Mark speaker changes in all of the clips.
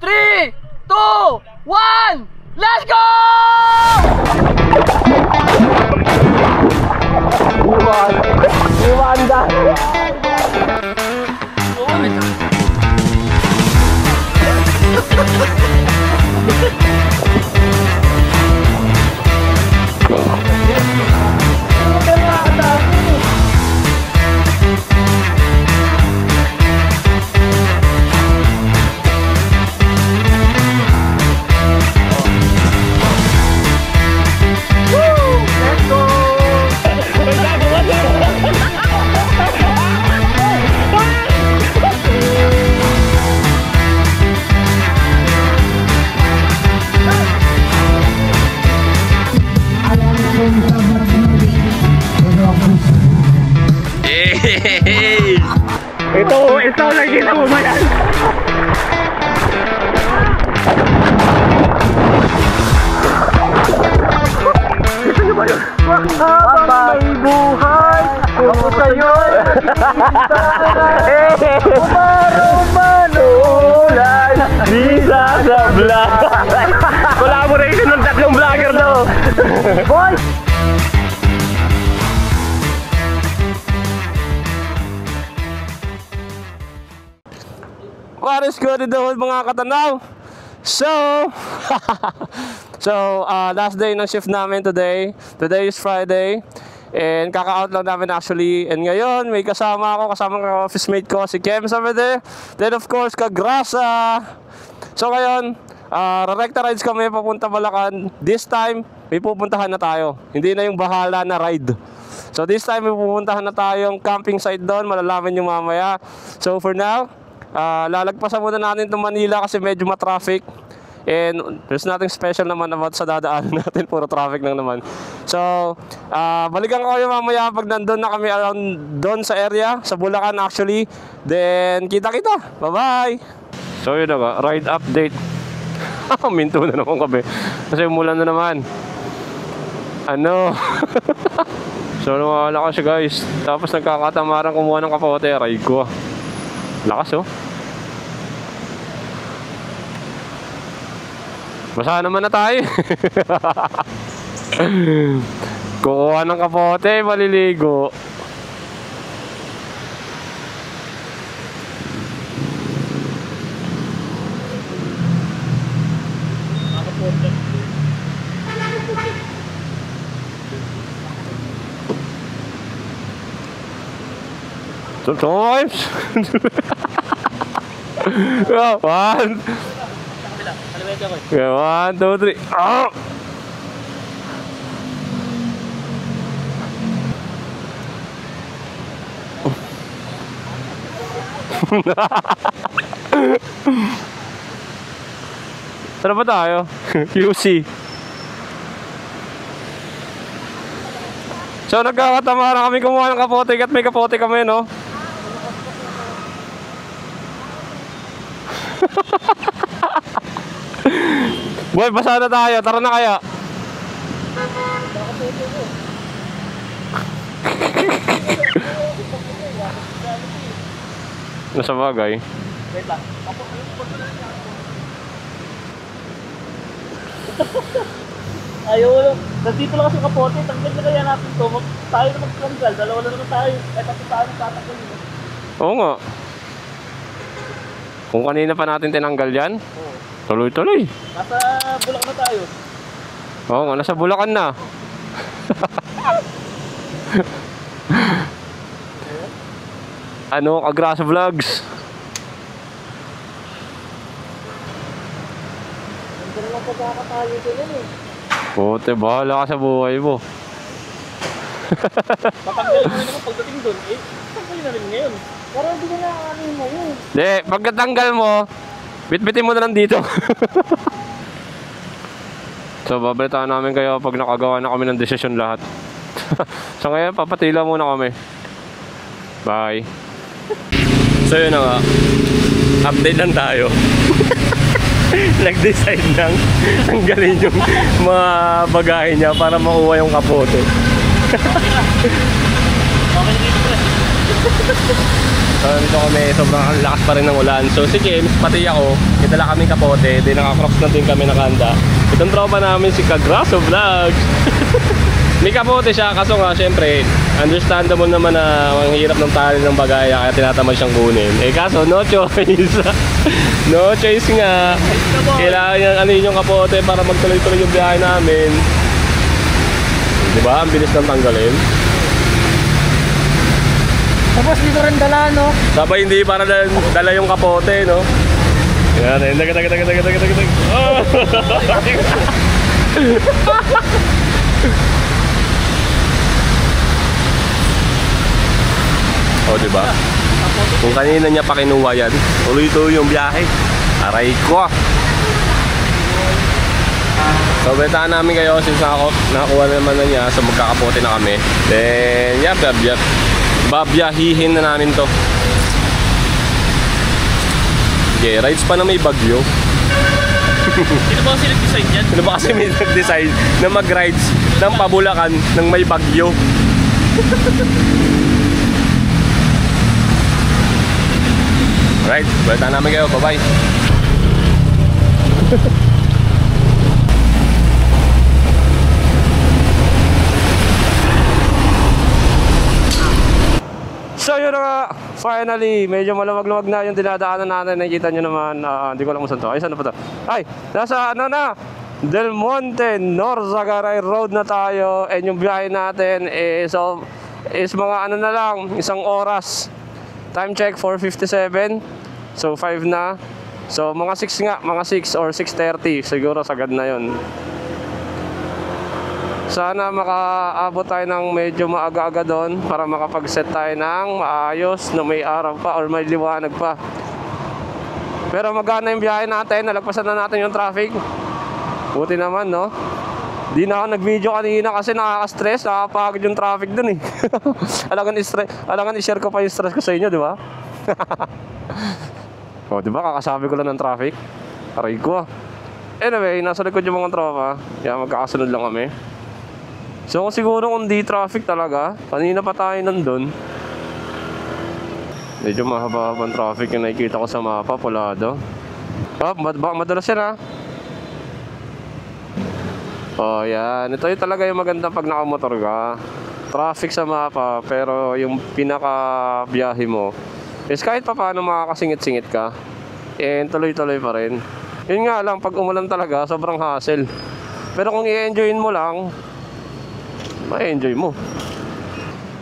Speaker 1: 3, 2, 1, let's go!
Speaker 2: Iwanda. Ito nakikita mo ba yan? Ito nyo ba yun? Habang may buhay kung sa'yo manuman Lisa sa vlog. Collaboration ng tatlong vlogger daw. Boy! What is good doon mga katanaw? So, last day ng shift namin today. Today is Friday. And kaka-out lang namin actually. And ngayon, may kasama ako, kasama ng office mate ko, si Kems over there. Then of course, Kagrasa. So ngayon, Rarekta rides kami papunta Balacan. This time, may pupuntahan na tayo. Hindi na yung bahala na ride. So this time, may pupuntahan na tayong camping site doon. Malalaman nyo mamaya. So for now, lalagpasan muna natin itong Manila kasi medyo matraffic. And there's nothing special naman about sa dadaanan natin. Puro traffic lang naman. So, balikan ko kayo mamaya pag nandun na kami around doon sa area. Sa Bulacan actually. Then, kita-kita. Bye-bye! So yun na nga, ride update. Minto na naman kami. Kasi umulan na naman. Ano? So, nawala kasi guys. Tapos nagkakatamarang kumuha ng kapote. Ride ko. Lakas oh. Basa naman na tayo. Kukuha ng kapote, maliligo. Sometimes. One. Okay, 1, 2, 3. Oh! Saan ba tayo? QC. So nagkakatama kami kumuha ng kapote at may kapote kami, no? Boy, basa na tayo. Tara na kaya. Nasa bagay. Wait lang.
Speaker 3: Ayaw, nandito lang kasi kapote. Tanggal na kaya natin ito. Tayo na magtanggal. Dalawa na naman tayo. Kahit ako tayo nagtatanggal.
Speaker 2: Oo nga. Kung kanina pa natin tinanggal yan. Tuloy-tuloy.
Speaker 3: Nasa Bulacan na tayo.
Speaker 2: Oo nga, nasa Bulacan na. Ano, Kagrasa Vlogs.
Speaker 3: Nandiyan lang pagkakatayo ko yan eh.
Speaker 2: Puti, bahala ka sa buhay mo.
Speaker 3: Matanggal mo rin naman pagdating doon eh. Tanggal na rin ngayon. Pero hindi ko nakakanin mo yun.
Speaker 2: Hindi, pagkatanggal mo, bitbitin mo na lang dito. So babalitaan namin kayo pag nakagawa na kami ng desisyon lahat. So ngayon papatila muna kami. Bye. So yun na nga, update lang tayo. Nag-decide nang tanggalin yung mga bagahe niya para makuha yung kapote.
Speaker 3: Okay,
Speaker 2: Dito kami, sobrang lakas pa rin ng ulan. So si James, pati ako, itala kami kapote. Di naka-crocs na din kami nakahanda. Itong tropa namin si Kagraso Vlogs. May kapote siya, kaso nga syempre, understandable naman na ang hirap ng tali ng bagaya, kaya tinatamad siyang kunin. Eh kaso, no choice. No choice nga. Kailangan niyang anin yung kapote para magtuloy-tuloy yung biyahe namin. Diba? Ang bilis ng tanggalin.
Speaker 1: Tapos dito rin dala, no?
Speaker 2: Sabay hindi para dala yung kapote, no? Yan, dagat. Oh! Oh, diba? Kung kanina niya pa kinuha yan, tuloy-tuloy yung biyahe. Aray ko! So, bentahan namin kayo since nakakuha naman na niya, so magkakapote na kami. Then, babyahihin na namin to. Okay, rides pa na may bagyo.
Speaker 3: Sino ba kasi nag-design yan?
Speaker 2: Sino ba kasi may nag-design na mag-rides ng pabulakan ng may bagyo? Right, balitaan namin kayo. Bye-bye. So yun na nga, finally, medyo maluwag-luwag na yung dinadaanan natin. Nakikita nyo naman, hindi ko alam kung saan to. Ay, saan na pa to? Ay, nasa ano na, Del Monte, Norzagaray Road na tayo. And yung biyahe natin is mga ano na lang, isang oras. Time check, 4:57. So 5 na. So mga 6 nga, mga 6 or 6:30. Siguro sagad na yun. Sana makaabot tayo ng medyo maaga-aga doon para makapag-set tayo ng maayos na may araw pa or may liwanag pa. Pero magana yung biyahe natin, nalagpasan na natin yung traffic. Buti naman, no? Di na ako nag-video kanina kasi nakaka-stress, nakakapagod yung traffic doon eh. Alangan i-share ko pa yung stress ko sa inyo, di ba? O, di ba? Kakasabi ko lang ng traffic. Aray ko. Anyway, nasa likod yung mga tropa. Kaya magkakasunod lang kami. So siguro kung di traffic talaga, kanina pa tayo nandun. Medyo mahaba-habang traffic yung nakikita ko sa mapa, pulado. Madalas yan ha. Oh yan, ito yung talaga yung maganda pag nakamotor ka. Traffic sa mapa, pero yung pinaka-biyahe mo is kahit pa paano makakasingit-singit ka. And tuloy-tuloy pa rin. Yun nga lang, pag umulan talaga, sobrang hassle. Pero kung i-enjoyin mo lang, ma-enjoy mo.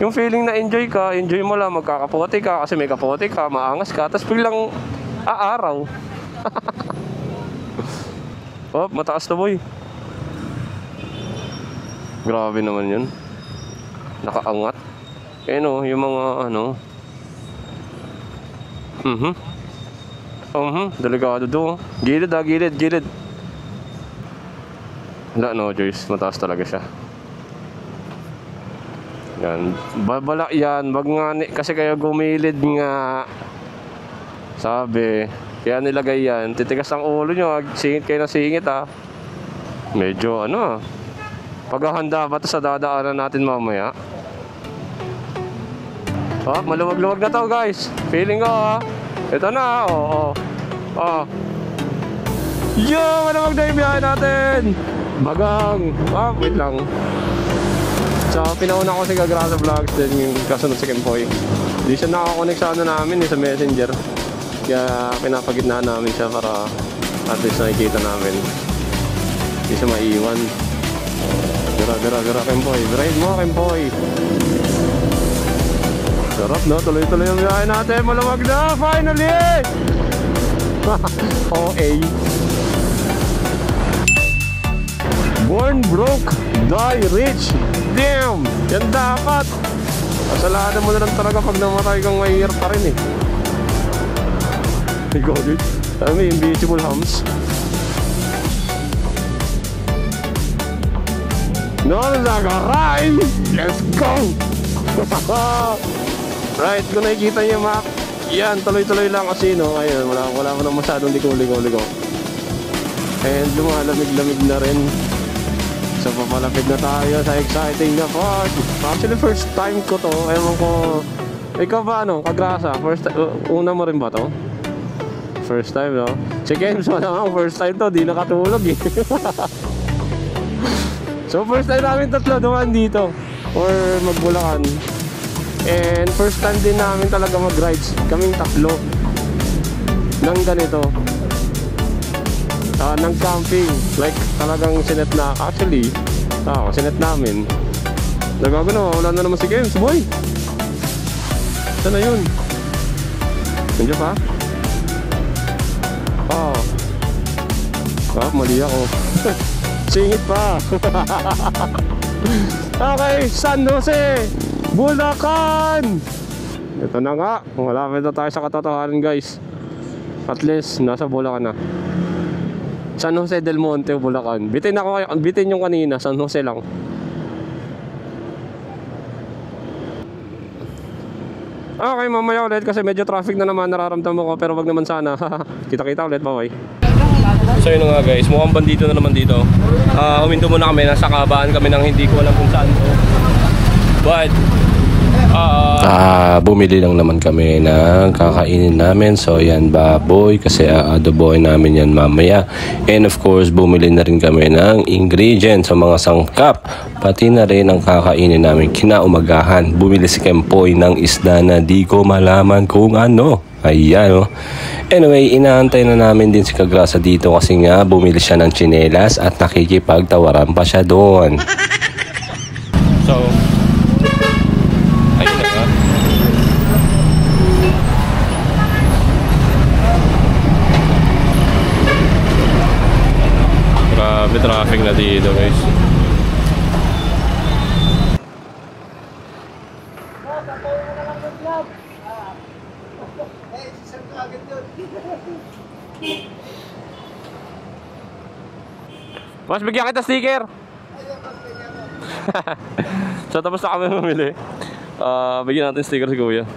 Speaker 2: Yung feeling na enjoy ka, enjoy mo lang, magkakapote ka kasi may kapote ka, maangas ka, tapos biglang aaraw. Oh, mataas na boy. Grabe naman yun. Nakaangat. Eh no, yung mga ano. Delikado doon. Gilid ha, gilid. Wala no, Joyce, mataas talaga siya. Yan, babalak yan, wag nga kasi kayo gumilid nga. Sabi, kaya nilagay yan, titigas ang ulo nyo, singit kayo na singit ha. Medyo ano, paghahanda ba ito sa dadaanan natin mamaya. Oh, maluwag-luwag na to guys. Feeling ko ha. Ito na, oh. Yo, maluwag na yung biyahe natin. Bagang, wait lang. So, pinauna ko si Kagraso Vlogs, then yung kasunod si Kempoy. Hindi siya nakakonect sa ano namin, sa Messenger. Kaya pinapagitnaan namin siya para at least nakikita namin. Hindi siya maiwan. Gara, Kempoy. Ride mo, Kempoy. Sarap, no? Tuloy-tuloy yung biyahe natin. Malamag na! Finally! OA. Born broke, die rich. Damn! Yan dapat. Kasalanan mo na lang talaga pag namatay kang mahirap pa rin eh. I got it. I mean, beautiful hams. Norzagaray! Let's go! Right, kung nakikita niyo map, yan, tuloy-tuloy lang kasi no. Ayun, wala mo na masyadong ligo. And lumalamig-lamig na rin. So papalapit na tayo sa exciting na part. Actually first time ko to. Ewan ko Ikaw ba ano, Kagrasa? Una mo rin ba to? First time, no? Si Kems mo naman, first time to, di nakatulog eh. So first time namin tatlo dumaan dito or magbulakan. And first time din namin talaga mag-rides, kaming tatlo ng ganito. Ng camping, like talagang sinet na, actually, sinet namin. Nagago na, wala na naman si Kems, boy. Saan na yun? Nandiyan pa? Mali ako. Singit pa. Okay, San Jose, Bulacan. Ito na nga, malapit na tayo sa katotohanan, guys. At least, nasa Bulacan na. San Jose del Monte, Bulacan. Bitin yung kanina, San Jose lang. Okay, mamaya ulit kasi medyo traffic na naman nararamdaman ko, pero wag naman sana. Kita-kita ulit, bye-bye. So yun nga guys, mukhang bandito na naman dito. Umindo muna kami, nasa kabaan kami ng hindi ko alam kung saan to. But bumili lang naman kami ng kakainin namin. So yan, baboy, kasi adoboy namin yan mamaya. And of course, bumili na rin kami ng ingredients sa mga sangkap. Pati na rin ang kakainin namin kinaumagahan. Bumili si Kempoy ng isda na di ko malaman kung ano. Ayan, oh. Anyway, inaantay na namin din si Kagrasa dito kasi nga bumili siya ng tsinelas at nakikipagtawaran pa siya doon. So, ayun na nga. Grabe traffic na dito, guys. Mas bigyan kita sticker. So tapos na kami mamili. Bigyan natin sticker si Kuya.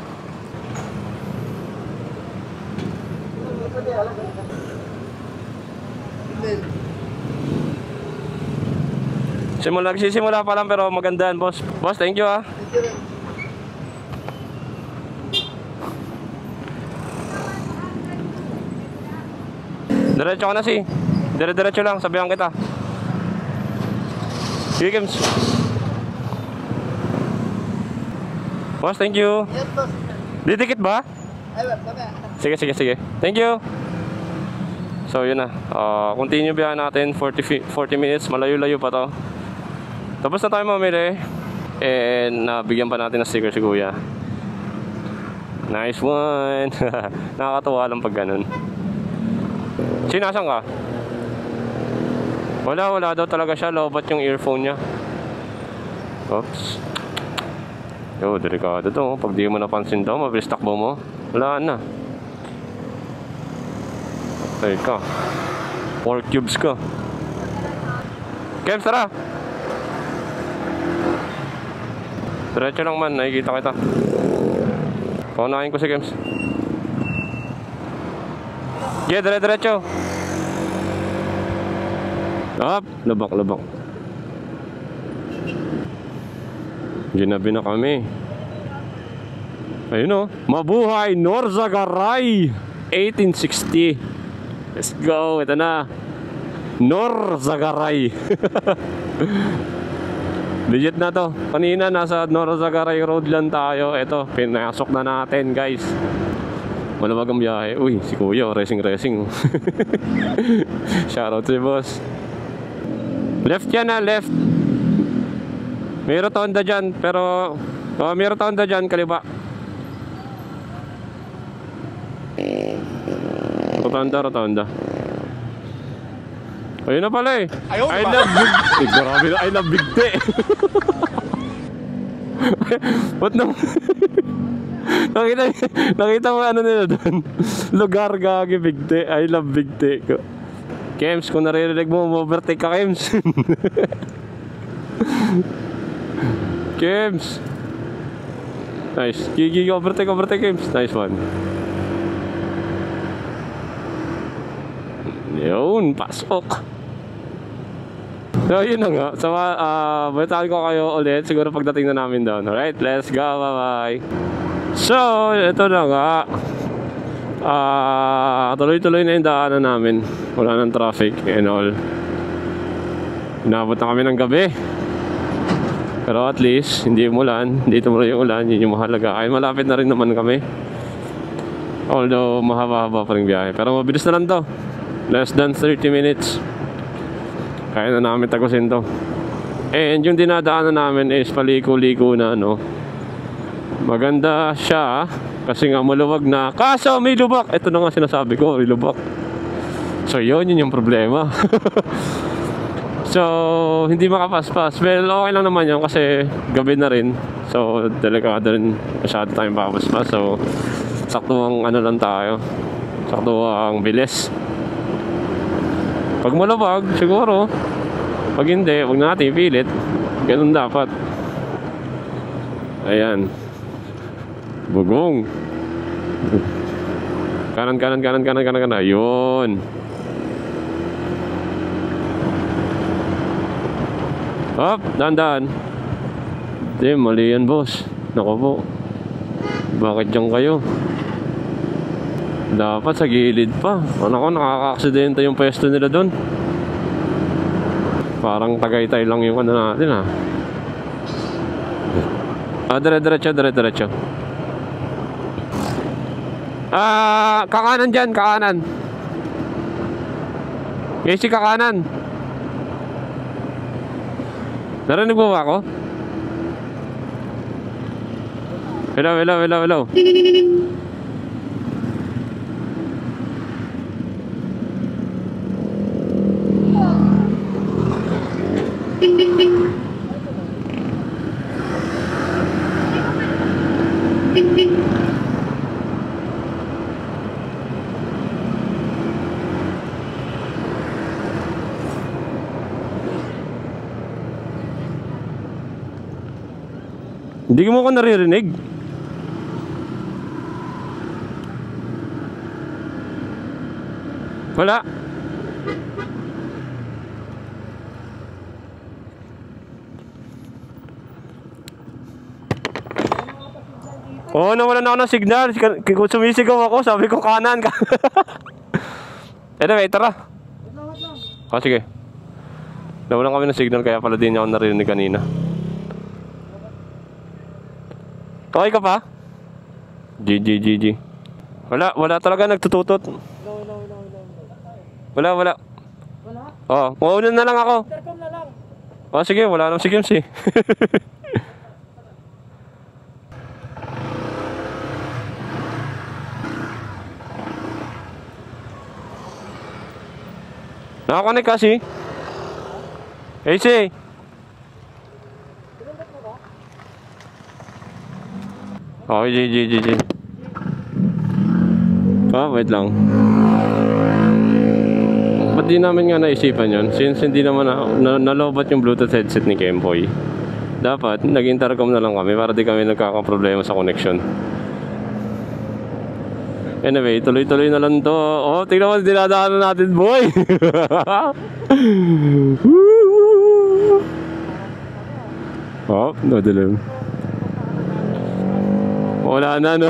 Speaker 2: Nagsisimula pa lang pero magandaan, boss. Boss, thank you ah. Diretso ka na si. Dire-diretso lang, sabihan kita. Sige, Kems. Boss, thank you.
Speaker 3: Yes, boss.
Speaker 2: Didikit ba? Sige. Thank you. So, yun na. Continue biyahe natin. 40 minutes. Malayo-layo pa to. Tapos na tayo mamili. And bigyan pa natin ng sticker si Kuya. Nice one. Nakakatuwa lang pag ganun. Sinasan ka? Wala daw talaga siya. Lobat yung earphone niya. Oops. Yo, delikado to. Pag di mo napansin daw, mabilis takbo mo. Wala na. Teka. 4 cubes ka. Kems, tara! Diretso lang man. Nakikita kita. Paunahin ko si Kems. Yeah, diretso. Up, labak. Ginabi na kami. Ayun o. Mabuhay Norzagaray 1860. Let's go, ito na. Norzagaray. Legit na to. Kanina nasa Norzagaray Road lang tayo. Ito, pinasok na natin, guys. Malamag ang biyahe. Uy, si Kuya, racing. Shoutout si boss. Left yan na, left. May rotonda dyan, pero may rotonda dyan, kaliba. Rotonda. Ayun na pala eh. I love big. Grabe na, I love big te. What naman? Nakita mo ano nila doon? Lugar gagi big te. I love big te. Kems, kung naririnig mo, overtake ka, Kems. Kems. Nice. Gigi, overtake, Kems. Nice one. Yun, pasok. So, yun na nga. So, balitaan ko kayo ulit. Siguro pagdating na namin doon. Alright, let's go. Bye-bye. So, ito na nga. Tuloy-tuloy na yung daanan namin. Wala nang traffic and all. Inabot na kami ng gabi. Pero at least, hindi umulan. Hindi tumuloy yung ulan. Yun yung mahalaga. Ay, malapit na rin naman kami. Although, mahaba-haba pa rin biyahe. Pero mabilis na lang to. Less than 30 minutes. Kaya na namin tagusin to. And yung dinadaanan namin is paliko-liko na ano. Maganda siya kasi nga maluwag na. Kaso may lubak. Ito na nga sinasabi ko, may lubak. So yun yung problema. So hindi makapaspas. Well, okay lang naman yun kasi gabi na rin. So delikado rin masyado tayong papaspas. So sakto ang ano lang tayo. Sakto ang bilis. Pag maluwag siguro. Pag hindi, huwag na natin ipilit. Ganun dapat. Ayan. Bugong. Kanan. Ayun. Hop, dahan-dahan. Hindi, mali yan, boss. Naku po. Bakit dyan kayo? Dapat sa gilid pa. Naku, nakaka-aksidente yung pwesto nila doon. Parang Tagaytay lang yung ano natin, ha. Dire-diretso. Kakanan dyan, kakanan. Casey, kakanan. Narinig mo ba ako? Hello. Hindi mo ako naririnig. Wala. Oo, nawalan ako ng signal. Kung sumisigaw ako, sabi ko kanan ka. Anyway, tara. O, sige. Nawalan kami ng signal kaya pala din ako naririnig kanina. Okay ka pa? GG. Wala talaga nagtututot. Wala. Oo, mauna na lang ako. O, sige, wala nang signal si. Nakakonek kasi. AC. Okay, GG. Wait lang. Ba't di namin nga naisipan yun? Since hindi naman nalobat yung Bluetooth headset ni Kempoy. Dapat, nag-intercom na lang kami para di kami nagkakaproblema sa connection. Anyway, tuloy-tuloy na lang to. Oh, tingnan mo, dinadaanan natin, boy! Oh, nadilim. Wala na, no?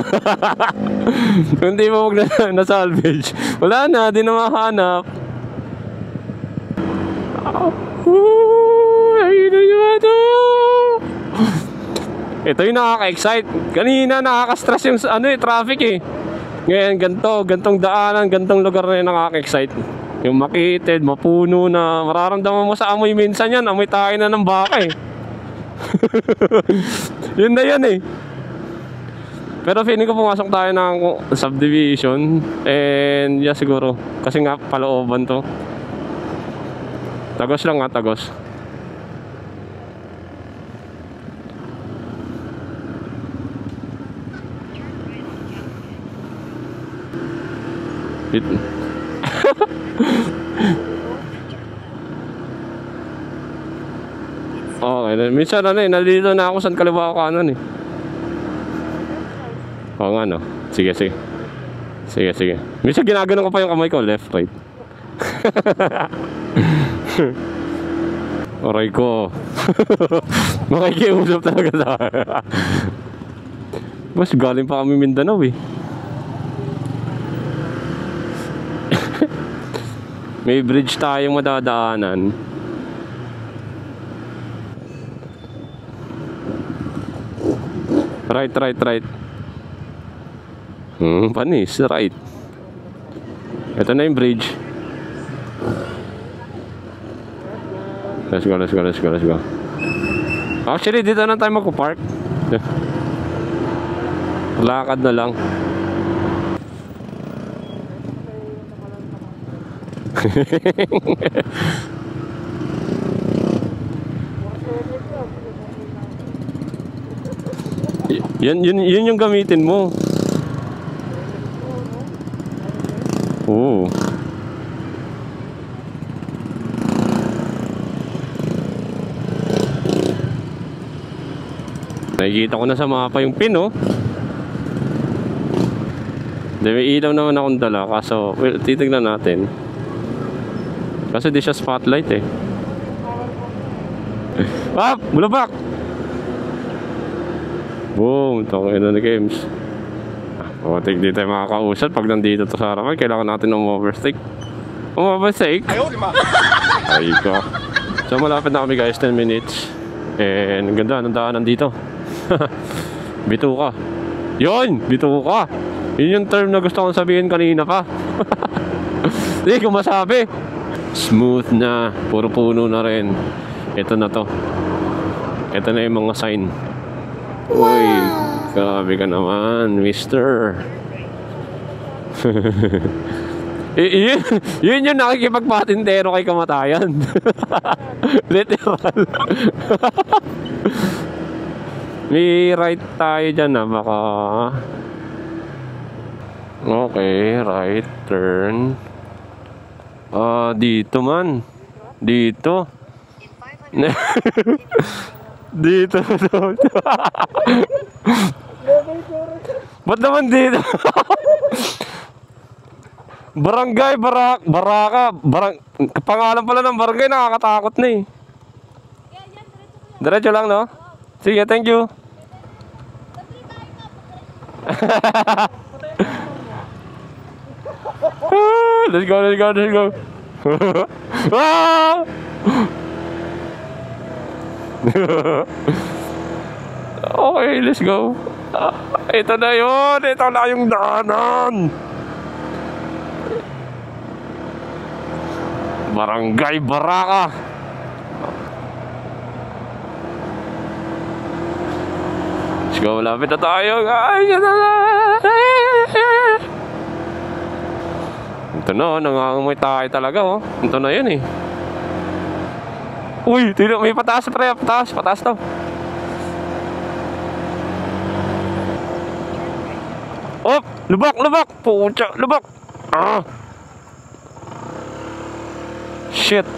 Speaker 2: Kung di mo na-salvage, wala na, di na mahanap. Ayun na yun, ito yung nakaka-excite. Kanina nakaka-stress yung traffic eh. Ngayon, gantong daanan, gantong lugar na yung nakaka-excite. Yung makitid, mapuno na, mararamdaman mo sa amoy minsan yan, amoy tayo na ng baka eh. Yun na yan eh. Pero feeling ko pumasok tayo ng subdivision. And yeah, siguro. Kasi nga palooban to. Tagos lang nga, tagos. Okay, minsan nalilito na ako saan kaliwa ako kanan eh. Oo nga no. Sige. Minsan ginaganon ko pa yung kamay ko, left, right. Aray ko. Makikiusap talaga sa Boss, galing pa kami Mindanao eh. May bridge tayong madadaanan. Right. Panis, right. Ito na yung bridge. Let's go. Actually, dito na tayo magpo-park. Lakad na lang. Yun yung gamitin mo. Oo. Nakikita ko na sa mapa yung pin, oh. May ilaw naman akong dala, kaso titignan natin. Kasi di siya spotlight eh. Ah! Bulabak! Boom! Tangin na ni Games. Di tayo makakausap pag nandito to sa harapan. Kailangan natin ng overtake. Overtake? Ay ko. So malapit na kami guys, 10 minutes. And ang ganda ng daanan dito. Bituka. Yun! Bituka! Yun yung term na gusto kong sabihin kanina pa. Hindi ko masabi. Smooth na. Puro puno na rin. Ito na to. Ito na yung mga sign. Uy, grabe ka naman, mister. Yun yung nakikipagpatintero kay kamatayan. Literal. May right tayo dyan na baka. Okay, right turn. Dito man. Dito. Dito. Ba't naman dito? Barangay, Baraka. Pangalan pala ng barangay, nakakatakot na eh. Diretso lang, no? Sige, thank you. Let's go. Okay, let's go. Ito na yun. Ito na yung daanan. Barangay Baraka. Let's go, malapit na tayo. Ito na, nangangamoy tayo talaga, oh. Ito na yun, eh. Uy, may pataas, pre. Pataas to. Oh, lubak. Pucha, lubak. Shit.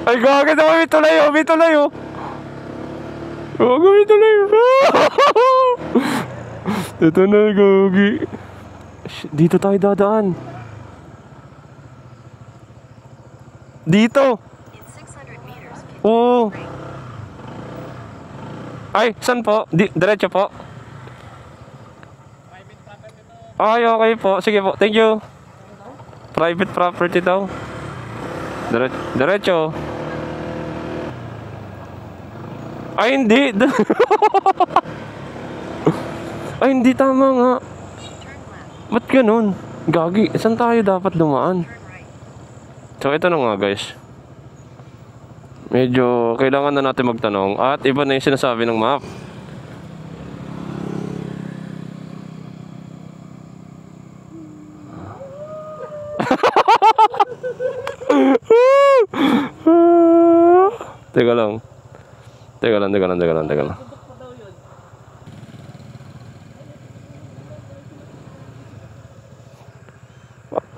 Speaker 2: Ay, gagawin naman, may tulayo. Ito na, gagi. Dito tayo dadaan. Dito. Oo. Ay, saan po? Diretso po. Ay, okay po. Sige po, thank you. Private property daw. Diretso. Ay, hindi. Ay, hindi, tama nga. Ba't ganun? Gagi, saan tayo dapat dumaan? So, ito na nga guys. Medyo kailangan na natin magtanong. At iba na yung sinasabi ng map. Teka lang.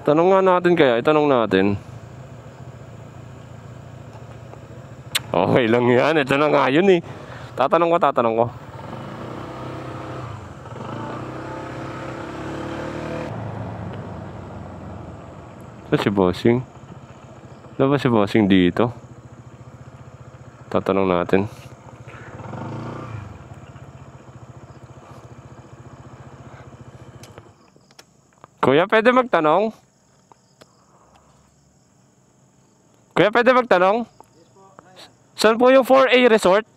Speaker 2: Tanong nga natin kaya, itanong natin. Okay lang yan, ito na nga yun eh. Tatanong ko. Ito si Bossing. Ano ba si Bossing dito? Tatanong natin. Kuya, pwede magtanong? Kuya, pwede magtanong? Saan po yung 4A Resort?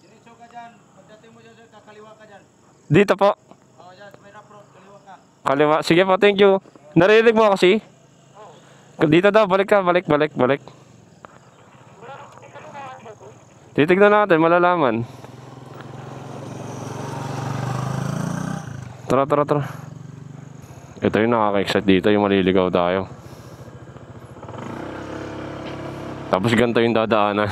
Speaker 4: Diretso ka dyan. Pagdating mo dyan, kakaliwa ka dyan.
Speaker 2: Dito po.
Speaker 4: Oo, dyan. May rough road. Kaliwa ka.
Speaker 2: Kaliwa. Sige po, thank you. Narinig mo kasi? Dito daw, balik ka, balik. Titignan natin, malalaman. Tara. Ito yung nakaka-excite dito, yung maliligaw tayo. Tapos ganito yung dadaanan.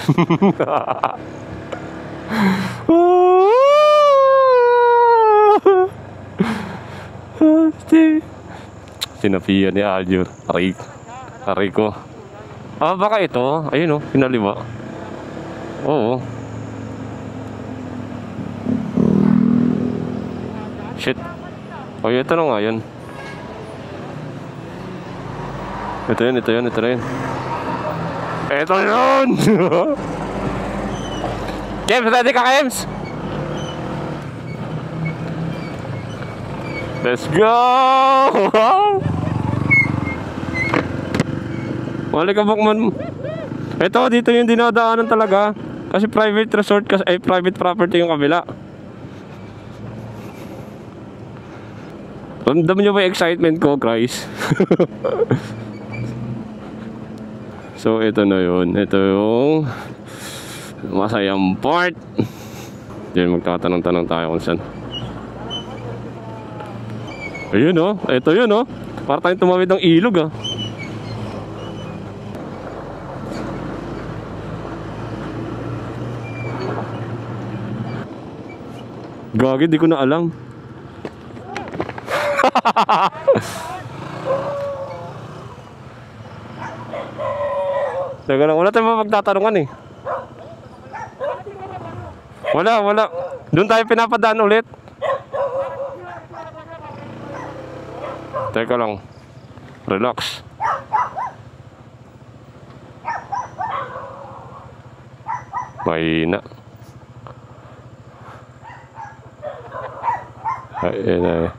Speaker 2: Sinapian ni Aljur. Aray ko. Ah, baka ito. Ayun o, pinaliwa. Oo. Shit. O, ito na nga yun. Ito yun. Ito yun! Kems, ready ka, Kems? Let's go! Wala ka Bukman. Ito, dito yung dinadaanan talaga. Kasi private resort, private property yung kabila. Ramdam nyo ba yung excitement ko, guys? So, ito na yun. Ito yung masayang part. Diyan, magtatanong-tanong tayo kung saan. Ayun o. Ito yun o. Para tayong tumawid ng ilog ah. Gagi, di ko na alam. Teka lang, wala tayong mapagtatanungan eh. Wala. Doon tayo pinapadaan ulit. Teka lang. Relax. Mahina. Ayun na.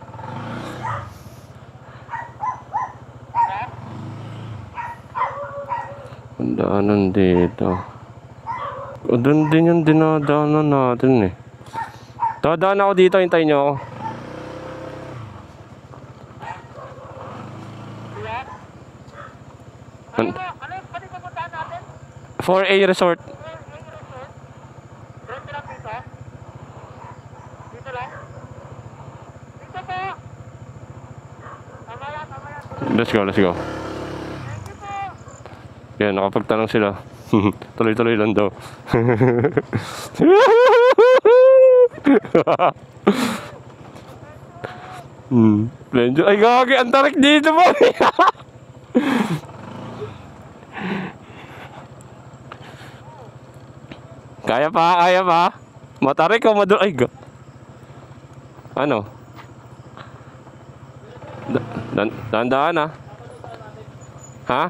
Speaker 2: Daanan dito. O, doon din yung dinadaanan natin eh. Dadaan ako dito, hintayin nyo ako.
Speaker 3: Ano yung pwede pupuntahan natin?
Speaker 2: 4A Resort.
Speaker 3: Diretso lang dito? Dito lang? Dito po! Tama yan.
Speaker 2: Let's go.
Speaker 3: Thank you po!
Speaker 2: Yan, nakapagtanong sila. Tuloy-tuloy lang daw. Lenjo. Ay, gagi, ang tarik dito po. Kaya pa. Matarik o madul... Ay, ano? Dahan-dahan ah. Ha?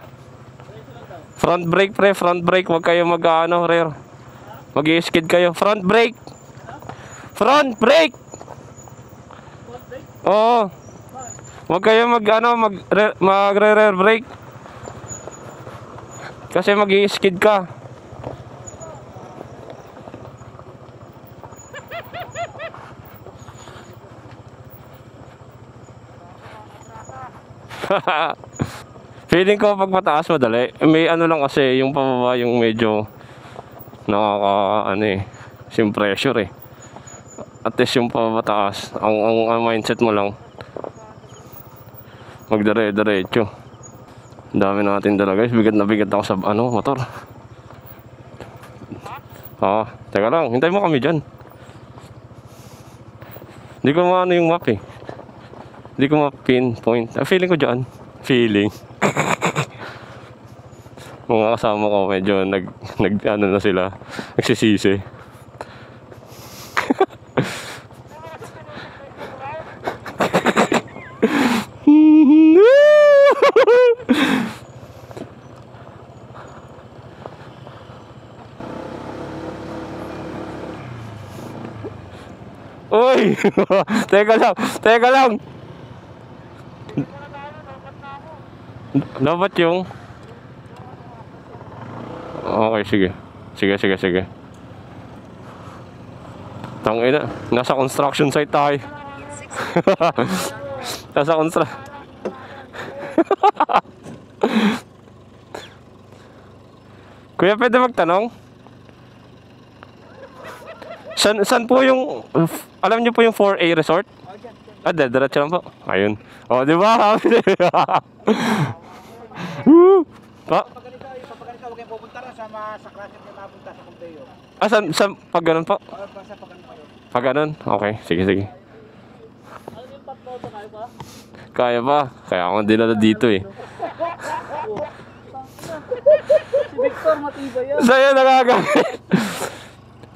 Speaker 2: Front brake pre, front brake. Huwag kayo mag-ano, rear. Mag-i-skid kayo. Front brake! Front brake! Oo. Huwag kayo mag-rear brake. Kasi mag-i-skid ka. Feeling ko pag mataas madali. May ano lang kasi yung pababa yung medyo yung pressure eh. At least yung pabataas, ang mindset mo lang magdire-diretso. Dami natin dala guys. Bigat na bigat ako sa motor. Teka lang, hintay mo kami dyan. Hindi ko maano yung map eh. Hindi ko ma-pinpoint. Feeling ko dyan. Feeling. Mga kasama ko medyo ano na sila. Nagsisisi. Uy! Teka lang. Dapat yung... Okay, sige. Sige. Tangina, nasa construction site tayo. Nasa construction. Kuya, pwede magtanong? San po yung... Alam niyo po yung 4A Resort? Diretso lang po. Ayun. O, di ba? Pa?
Speaker 4: Pag ganito, huwag kayong pupunta na sa klaseng na napunta sa Pompeo.
Speaker 2: Pag ganun po?
Speaker 4: Basta pag ganito kayo.
Speaker 2: Pag ganun? Okay, sige.
Speaker 3: Ano yung top moto kayo pa?
Speaker 2: Kaya pa. Kaya ako dinala dito eh.
Speaker 3: Si Victor, matibay yan.
Speaker 2: Sa'yo nagagamit.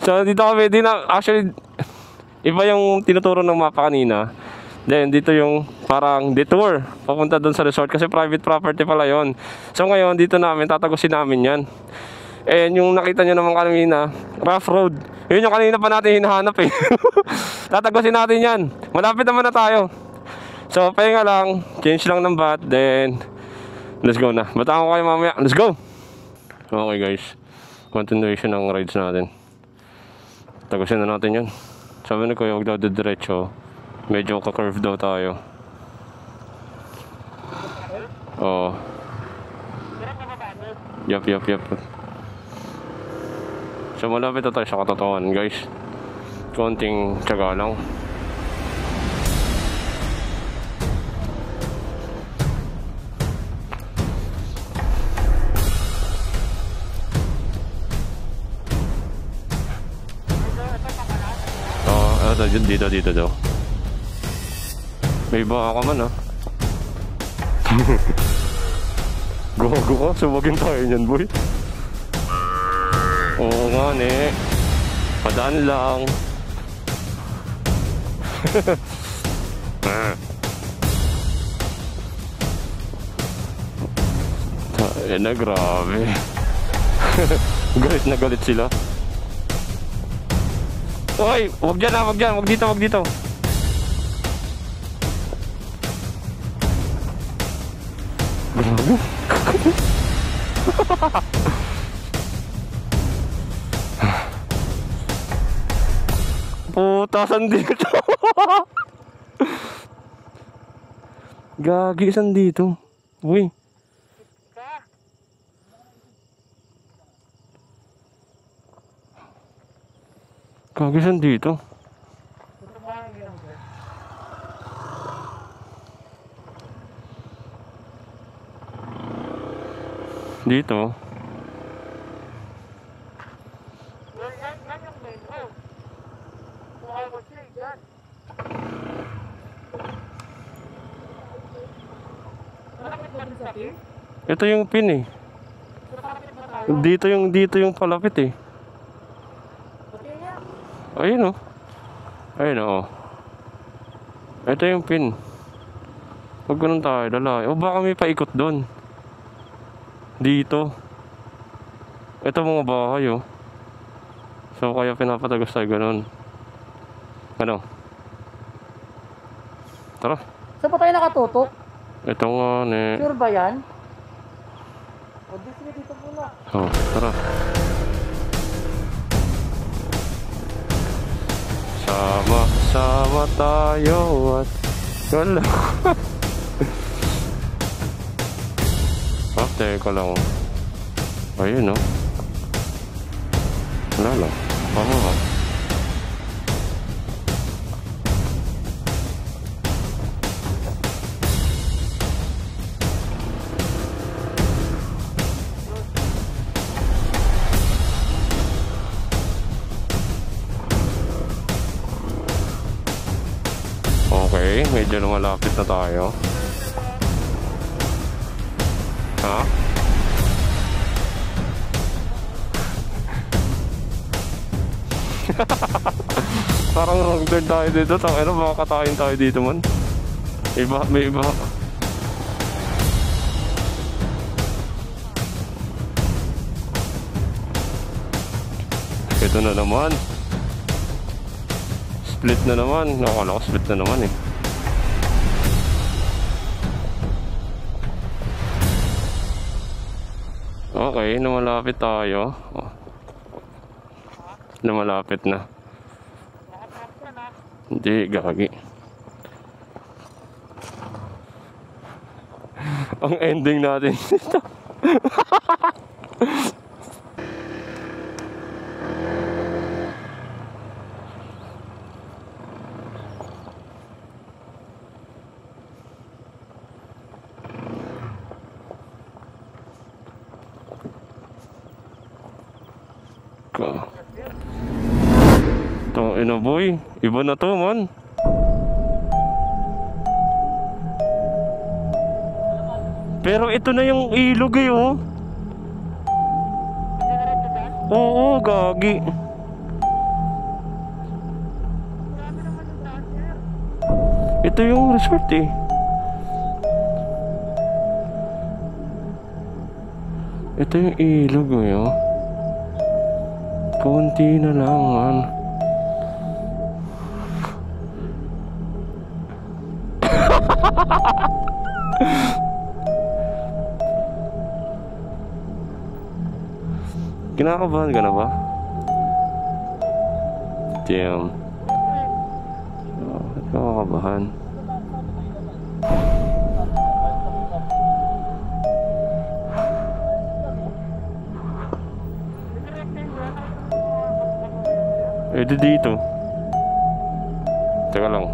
Speaker 2: So, dito kami. Actually, iba yung tinuturo ng mapa kanina. Then, dito yung parang detour. Papunta doon sa resort kasi private property pala yon. So, ngayon, dito namin, tatagusin namin yan. And yung nakita nyo naman kanina, rough road. Yun yung kanina pa natin hinahanap eh. Tatagusin natin yan. Malapit naman na tayo. So, pahinga lang. Change lang ng bat. Then, let's go na. Bataan ko kayo mamaya. Let's go! Okay guys. Continuation ng rides natin. Tagusin na natin yan. Sabi ni Kuya, huwag daw diretso. Medyo ka-curve daw tayo. Oo. Yup. So malapit na tayo sa katotohanan guys. Konting tiyaga lang. Dito daw. May baka ka man Gago ka, sumagin tayo niyan boy. Oo nga ne. Padaan lang. Tayo na, grabe. Galit na galit sila. Oy, wag dyan, wag dito. Grabe. Putasan dito. Gagi, saan dito? Uy. Gagi, saan dito? Dito. Ito yung pin eh. Dito yung palapit eh. Ayun oh. Ito yung pin. Huwag ganun tayo, dala. O baka may paikot doon. Dito. Ito mga bahay oh. So kaya pinapatagos tayo ganun. Ano? Tara.
Speaker 1: Saan pa tayo nakatutok?
Speaker 2: Ito nga ne.
Speaker 1: Sure ba yan? O, sige dito muna.
Speaker 2: Oh, tara. Sama tayo at wala. Teka lang. Ayun oh. Wala lang. Tama. Okay, medyo lumalapit na tayo. Ha? Parang wrong turn tayo dito. Tangina, baka katayin tayo dito man. May iba. Ito na naman. Split na naman. Nakakala ko split na naman eh. Okay, lumalapit tayo. Oh. Lumalapit na. Hindi, gagi. Ang ending natin dito. Itong ina boy, iba na to man. Pero ito na yung ilog eh oh. Oo, gagi. Ito yung resort eh. Ito yung ilog eh oh. Konti na lang man. Kinakabahan ka na ba? Damn. Bakit ka makakabahan? Eh di dito. Teka lang.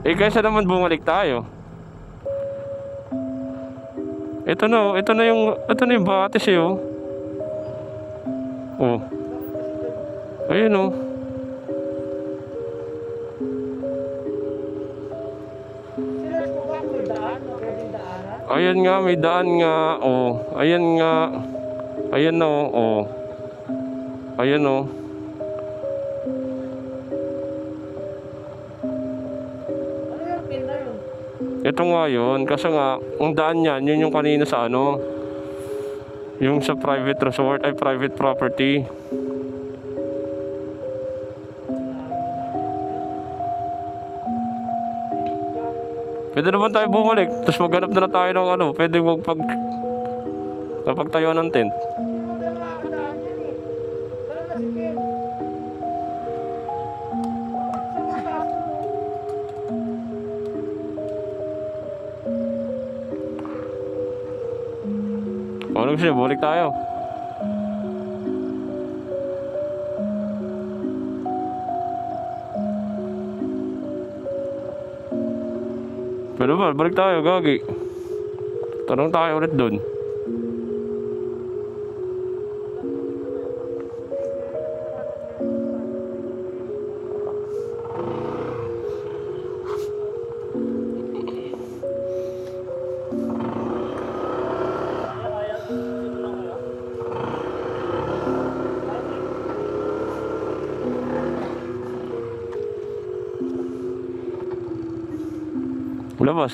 Speaker 2: Eh kaysa naman bumalik tayo. Ito na yung batis eh oh. Oh. Ayun oh. Ayan nga, may daan nga. Oh. Ayan nga. Ayan na oh. Oh. Ayan oh. Ito nga yun. Kasi nga, ang daan niyan, yun yung kanina sa ano. Yung sa private resort ay private property. Pwede naman tayo bumalik. Tapos maghanap na tayo ng ano. Pwede napagtayo ng tent. Ano gusto niya? Balik tayo. Pero ba, balik tayo, gagi. Tanong tayo ulit dun.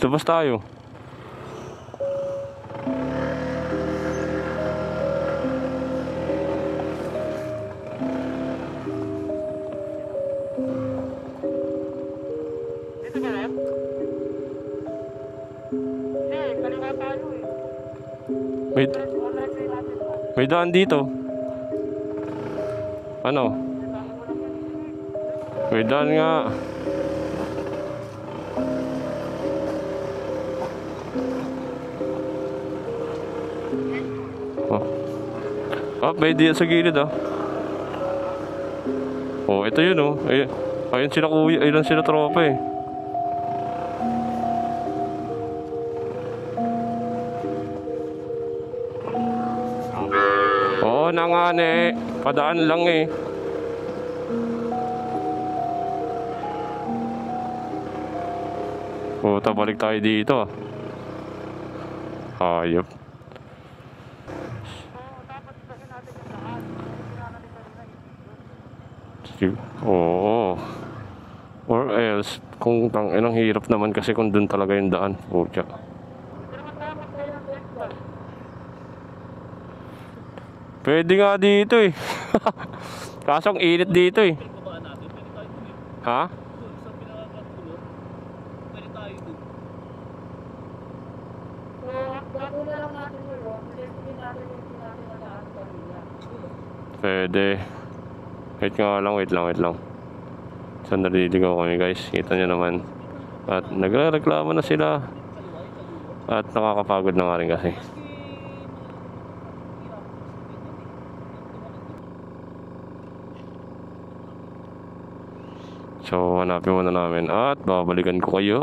Speaker 2: Labas tayo. May daan dito. Ano? May daan nga. Oh, may diyan sa gilid ah. Oh, ito yun oh. Ayun sila kuya, ayun sila tropa eh. Oo na nga ne. Padaan lang eh. Oh, balik tayo dito ah. Hayop. Oo. Or else, kung inang hirap naman kasi kung dun talaga yung daan. Pucha. Pwede nga dito eh. Kasong init dito eh. Ha? Pwede. Wait nga lang, wait lang. Saan naliligaw kami guys? Kita nyo naman. At nagre-reklamo na sila. At nakakapagod na nga rin kasi. So hanapin muna namin at babalikan ko kayo.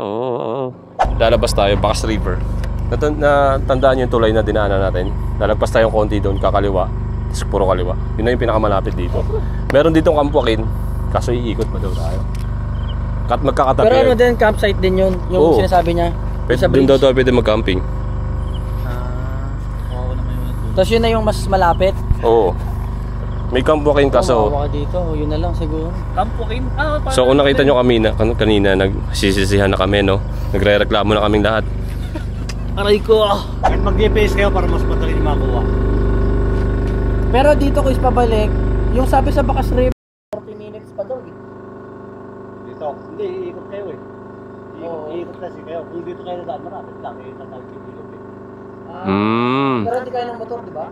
Speaker 2: Lalabas tayo, Bakas River. Natandaan yung tulay na dinaanan natin. Lalagpas tayong konti doon, kakaliwa. Tapos puro kaliwa. Yun na yung pinakamalapit dito. Meron ditong Kampuakin, kaso iikot pa daw tayo. Magkakatabi.
Speaker 1: Pero ano din, campsite din yun, yung sinasabi niya.
Speaker 2: Doon daw pwede mag-camping.
Speaker 1: Tapos yun na yung mas malapit.
Speaker 2: Oo. May Kampuakin kaso.
Speaker 1: Mawawa ka dito, yun na lang siguro.
Speaker 3: Kampukin?
Speaker 2: So kung nakita nyo kanina nagsisisihan na kami, no? Nagre-reklamo na kaming lahat.
Speaker 3: Aray ko!
Speaker 4: Mag-GPS kayo para mas madali makuha.
Speaker 1: Pero dito ko is pabalik, yung sabi sa Bakas River, 40 minutes pa daw eh.
Speaker 4: Dito. Hindi, iikot kayo eh. Iikot kasi kayo. Kung dito kayo nadaan, marapit lang. Tatawag yung ilog eh.
Speaker 1: Pero hindi kaya ng motor, di ba?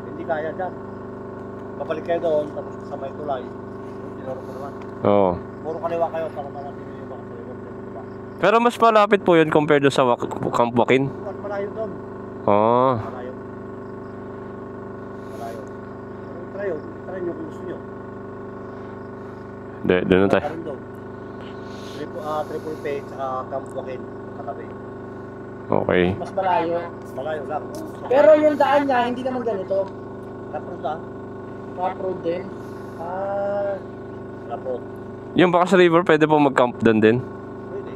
Speaker 4: Hindi kaya dyan. Babalik kayo doon, tapos sa may tulay. Tinuro ko naman.
Speaker 2: Oo.
Speaker 4: Puro kaliwa kayo para marating yung Bakas River. Diba?
Speaker 2: Pero mas malapit po yun compared sa Kampuakin.
Speaker 4: Mas malayo doon.
Speaker 2: Oo.
Speaker 4: Malayo. Try nyo kung gusto nyo.
Speaker 2: Doon na tayo.
Speaker 4: Karoon doon. Triple P, tsaka Kampuakin. Katabi.
Speaker 2: Okay.
Speaker 1: Mas malayo.
Speaker 4: Malayo lang.
Speaker 1: Pero yung daan niya, hindi naman ganito.
Speaker 4: Rough lang.
Speaker 1: Rough road din.
Speaker 4: Rough road.
Speaker 2: Yung Bakas River, pwede po mag-camp doon din.
Speaker 4: Pwede.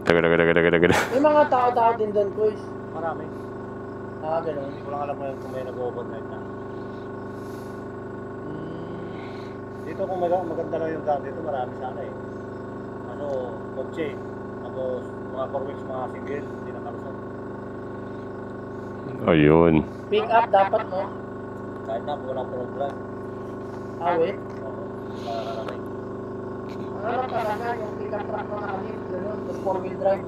Speaker 2: Taga.
Speaker 1: May mga tao-tao din doon, Kuys.
Speaker 4: Marami.
Speaker 1: Ganun.
Speaker 4: Hindi ko lang alam ngayon kung may nag-overnight na. Dito kung maganda lang yung daan dito, marami sana eh. Kotse. Tapos mga 4 weeks, mga single, hindi nakalusot.
Speaker 2: Ayun.
Speaker 1: Pick up dapat, no?
Speaker 4: Kahit na, walang front drive.
Speaker 1: Awit.
Speaker 4: Oo, marami.
Speaker 1: Ano talaga, yung pick up truck na namin, gano'n, tapos 4-wheel drive.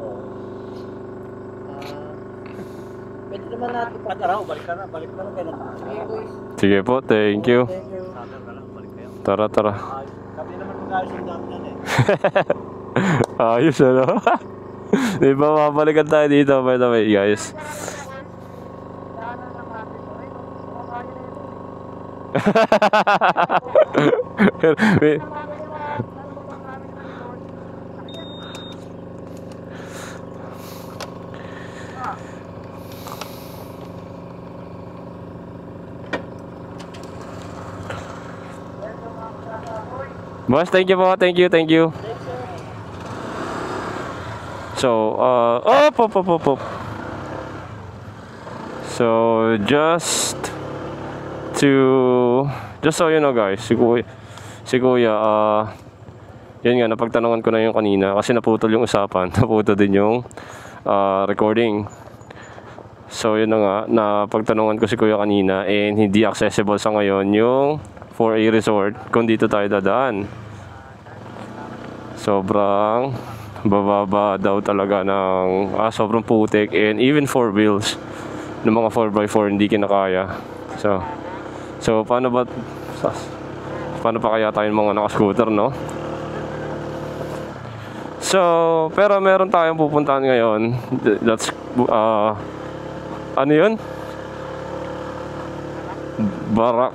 Speaker 1: Pwede naman natin pa.
Speaker 4: Tara, balik ka na lang kayo ng
Speaker 1: Sige, Kuys.
Speaker 2: Sige po, thank you.
Speaker 1: Thank you.
Speaker 4: Sabi ka lang, balik kayo.
Speaker 2: Tara.
Speaker 4: Kami naman mag-ayos yung dami yan eh.
Speaker 2: Ayos ano? Di ba mabalikan tayo dito by the way guys. Boss, thank you po, thank you. So, op. So, just so you know guys, si Kuya, yun nga, napagtanungan ko na yung kanina kasi naputol yung usapan, naputol din yung recording. So, yun na nga, napagtanungan ko si Kuya kanina and hindi accessible sa ngayon yung 4A resort kung dito tayo dadaan. Sobrang bababa daw talaga ng sobrang putik and even 4 wheels ng mga 4x4 hindi kinakaya. So paano pa kaya tayong mga naka-scooter, no? So pero meron tayong pupuntahan ngayon. That's ano yun? Balak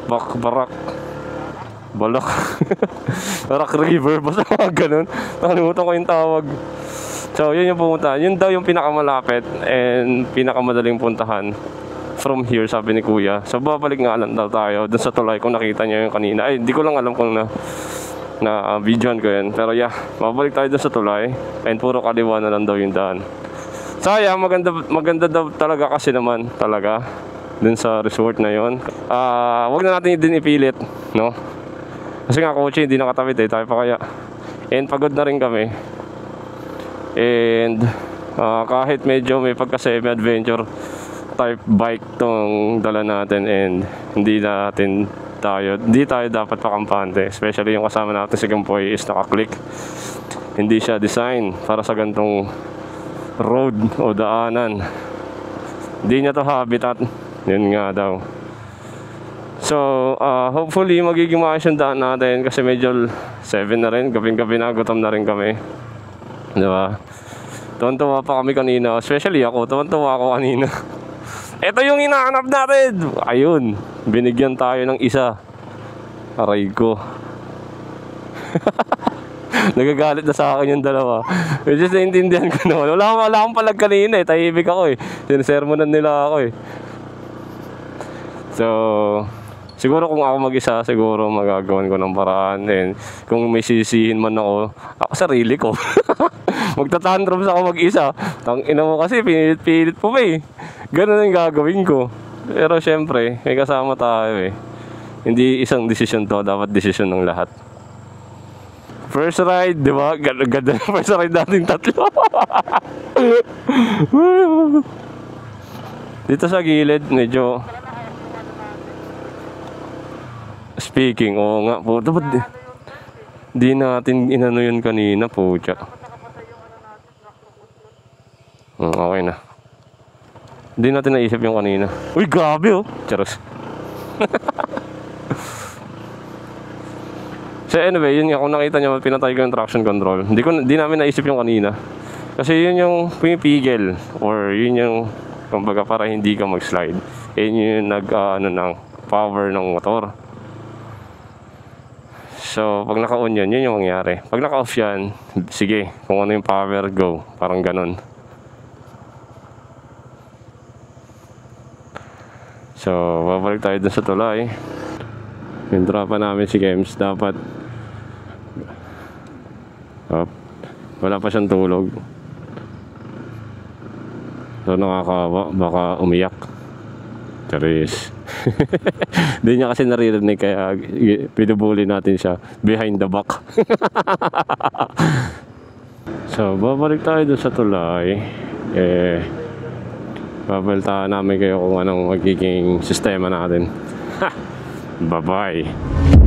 Speaker 2: Barak River, basta mga ganun. Nakalimutan ko yung tawag. So yun yung pumuntahan. Yun daw yung pinakamalapit and pinakamadaling puntahan from here, sabi ni Kuya. So babalik nga lang daw tayo dun sa tulay kung nakita niyo yung kanina. Ay, hindi ko lang alam kung na videoan ko yun. Pero yeah, babalik tayo dun sa tulay and puro kaliwa na lang daw yung daan. Sayang, maganda daw talaga kasi naman talaga dun sa resort na yun. Wag na natin din ipilit, no? Kasi nga kotse hindi nakatawid tayo pa kaya. And pagod na rin kami. And kahit medyo may pagka-semi-adventure type bike tong dala natin and hindi tayo dapat pakampante. Especially yung kasama natin si Gampoy is naka-click. Hindi siya design para sa gantong road o daanan. Hindi niya to habitat. Yun nga daw. So, hopefully magiging maayos yung daan natin kasi medyo 7 na rin, gabing-gabi na, gutom na rin kami. Diba? Tuwan-tuwa pa kami kanina, especially ako, tuwan-tuwa ako kanina. Ito yung hinahanap natin! Ayun, binigyan tayo ng isa. Aray ko. Nagagalit na sa akin yung dalawa. Which is, naiintindihan ko naman. Wala akong palag kanina eh, tahimik ako eh. Sinisermonan nila ako eh. So, siguro kung ako mag-isa, siguro magagawan ko ng paraan. And kung may sisihin man ako sarili ko. Magtatandrums ako mag-isa. Tangina mo kasi, pinilit-pilit po ba eh. Ganun ang gagawin ko. Pero syempre, may kasama tayo eh. Hindi isang desisyon to, dapat desisyon ng lahat. First ride, di ba? Ganda na first ride natin tatlo. Dito sa gilid, medyo... Speaking, oo nga po. Dapat di natin inano yun kanina po. Okay na. Di natin naisip yung kanina. Uy, grabe oh. Charos. So anyway, yun nga, kung nakita nyo, pinatay ko yung traction control. Di namin naisip yung kanina. Kasi yun yung pumipigil. Or yun yung, kumbaga, para hindi ka mag-slide. Yun yung ng power ng motor. So, pag naka-on yun, yun yung mangyari. Pag naka-off yan, sige, kung ano yung power, go. Parang ganun. So, babalik tayo dun sa tulay. Yung tropa namin si Kems, dapat wala pa siyang tulog. So, nakakawa, baka umiyak. Charis. Hindi niya kasi naririnig, kaya pinubuli natin siya behind the back. So, babalik tayo dun sa tulay. Babaltaan namin kayo kung anong magiging sistema natin. Bye-bye.